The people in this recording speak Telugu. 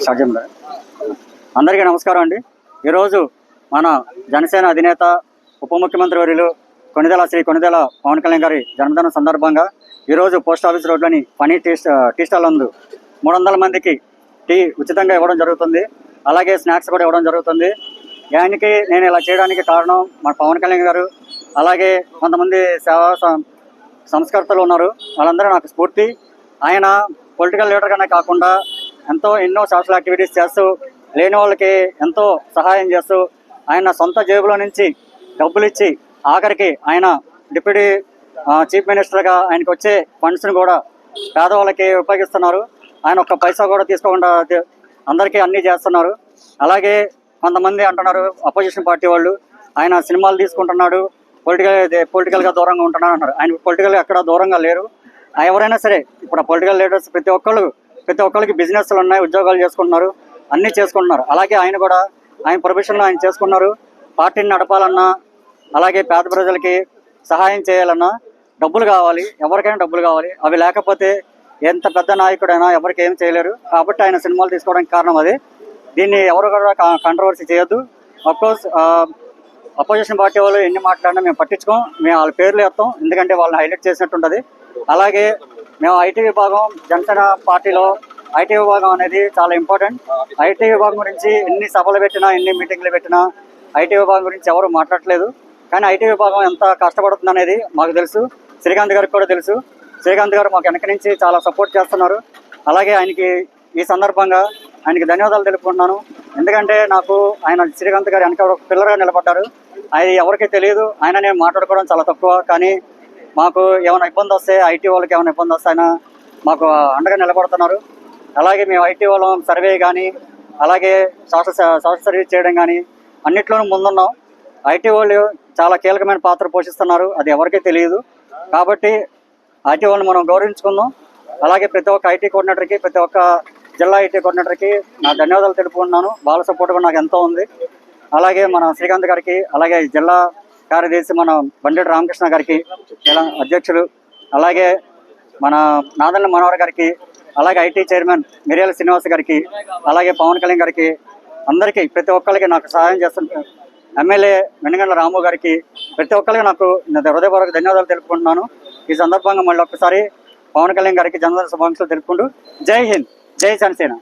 అందరికీ నమస్కారం అండి. ఈరోజు మన జనసేన అధినేత ఉప ముఖ్యమంత్రి వర్యులు శ్రీ కొణిదెల పవన్ కళ్యాణ్ గారి జన్మదినం సందర్భంగా ఈరోజు పోస్ట్ ఆఫీస్ రోడ్లోని ఫనీ టీ స్టాల్ నందు 300 మందికి టీ ఉచితంగా ఇవ్వడం జరుగుతుంది. అలాగే స్నాక్స్ కూడా ఇవ్వడం జరుగుతుంది. ఆయనకి నేను ఇలా చేయడానికి కారణం మన పవన్ కళ్యాణ్ గారు, అలాగే కొంతమంది సేవా సంస్కర్తలు ఉన్నారు. వాళ్ళందరూ నాకు స్ఫూర్తి. ఆయన పొలిటికల్ లీడర్గానే కాకుండా ఎన్నో సోషల్ యాక్టివిటీస్ చేస్తూ లేని వాళ్ళకి ఎంతో సహాయం చేస్తూ ఆయన సొంత జేబులో నుంచి డబ్బులు ఇచ్చి ఆఖరికి ఆయన డిప్యూటీ చీఫ్ మినిస్టర్గా ఆయనకు వచ్చే ఫండ్స్ని కూడా పేదవాళ్ళకి ఉపయోగిస్తున్నారు. ఆయన ఒక్క పైసా కూడా తీసుకోకుండా అందరికీ అన్నీ చేస్తున్నారు. కొంతమంది అంటున్నారు అపోజిషన్ పార్టీ వాళ్ళు, ఆయన సినిమాలు తీసుకుంటున్నాడు, పొలిటికల్గా దూరంగా ఉంటున్నాడు అంటారు. ఆయన పొలిటికల్ ఎక్కడ దూరంగా లేరు. ఎవరైనా సరే ఇప్పుడు పొలిటికల్ లీడర్స్ ప్రతి ఒక్కరికి బిజినెస్లు ఉన్నాయి, ఉద్యోగాలు చేసుకుంటున్నారు, అన్నీ చేసుకుంటున్నారు. అలాగే ఆయన కూడా ఆయన ప్రొఫెషన్లో ఆయన చేసుకున్నారు. పార్టీని నడపాలన్నా, అలాగే పేద ప్రజలకి సహాయం చేయాలన్నా డబ్బులు కావాలి, ఎవరికైనా డబ్బులు కావాలి. అవి లేకపోతే ఎంత పెద్ద నాయకుడైనా ఎవరికి ఏం చేయలేరు. కాబట్టి ఆయన సినిమాలు తీసుకోవడానికి కారణం అది. దీన్ని ఎవరు కూడా కాంట్రవర్సీ చేయొద్దు. అఫ్కోర్స్ అపోజిషన్ పార్టీ వాళ్ళు ఎన్ని మాట్లాడినా మేము పట్టించుకోం, మేము వాళ్ళ పేర్లు వేస్తాం, ఎందుకంటే వాళ్ళని హైలైట్ చేసినట్టు ఉంటుంది. అలాగే మేము ఐటీ విభాగం, జనసేన పార్టీలో ఐటీ విభాగం అనేది చాలా ఇంపార్టెంట్. ఐటీ విభాగం గురించి ఎన్ని సభలు పెట్టినా, ఎన్ని మీటింగ్లు పెట్టినా ఐటీ విభాగం గురించి ఎవరు మాట్లాడట్లేదు. కానీ ఐటీ విభాగం ఎంత కష్టపడుతుంది అనేది మాకు తెలుసు, శ్రీకాంత్ గారికి కూడా తెలుసు. శ్రీకాంత్ గారు మాకు వెనక నుంచి చాలా సపోర్ట్ చేస్తున్నారు. అలాగే ఆయనకి ఈ సందర్భంగా ఆయనకి ధన్యవాదాలు తెలుపుకుంటున్నాను. ఎందుకంటే నాకు ఆయన శ్రీకాంత్ గారు వెనక ఒక పిల్లర్గా నిలబడ్డారు. అది ఎవరికీ తెలియదు. ఆయన నేను మాట్లాడుకోవడం చాలా తక్కువ, కానీ మాకు ఏమైనా ఇబ్బంది వస్తే, ఐటీ వాళ్ళకి ఏమైనా ఇబ్బంది వస్తే ఆయన మాకు అండగా నిలబడుతున్నారు. అలాగే మేము ఐటీ వాళ్ళం సర్వే కానీ, అలాగే సోషల్ సర్వీస్ చేయడం కానీ అన్నిట్లోనూ ముందున్నాం. ఐటీ వాళ్ళు చాలా కీలకమైన పాత్ర పోషిస్తున్నారు, అది ఎవరికీ తెలియదు. కాబట్టి ఐటీ వాళ్ళని మనం గౌరవించుకుందాం. అలాగే ప్రతి ఒక్క ఐటీ కోఆర్డినేటర్కి, ప్రతి ఒక్క జిల్లా ఐటీ కోఆర్డినేటర్కి నా ధన్యవాదాలు తెలుపుకుంటున్నాను. వాళ్ళ సపోర్ట్ కూడా నాకు ఎంతో ఉంది. అలాగే మన శ్రీకాంత్ గారికి, అలాగే జిల్లా కార్యదర్శి మన బండెడు రామకృష్ణ గారికి, జిల్లా అధ్యక్షులు, అలాగే మన నాదెండ్ల మనోహర్ గారికి, అలాగే ఐటీ చైర్మన్ మిర్యాల శ్రీనివాస్ గారికి, అలాగే పవన్ కళ్యాణ్ గారికి, అందరికీ ప్రతి ఒక్కరికి నాకు సహాయం చేస్తున్న ఎమ్మెల్యే వెనుగండ్ల రాము గారికి, ప్రతి ఒక్కరికి నాకు హృదయపూర్వక ధన్యవాదాలు తెలుపుకుంటున్నాను. ఈ సందర్భంగా మళ్ళీ ఒక్కసారి పవన్ కళ్యాణ్ గారికి జన్మదిన శుభాకాంక్షలు తెలుపుకుంటూ జై హింద్, జై జనసేన.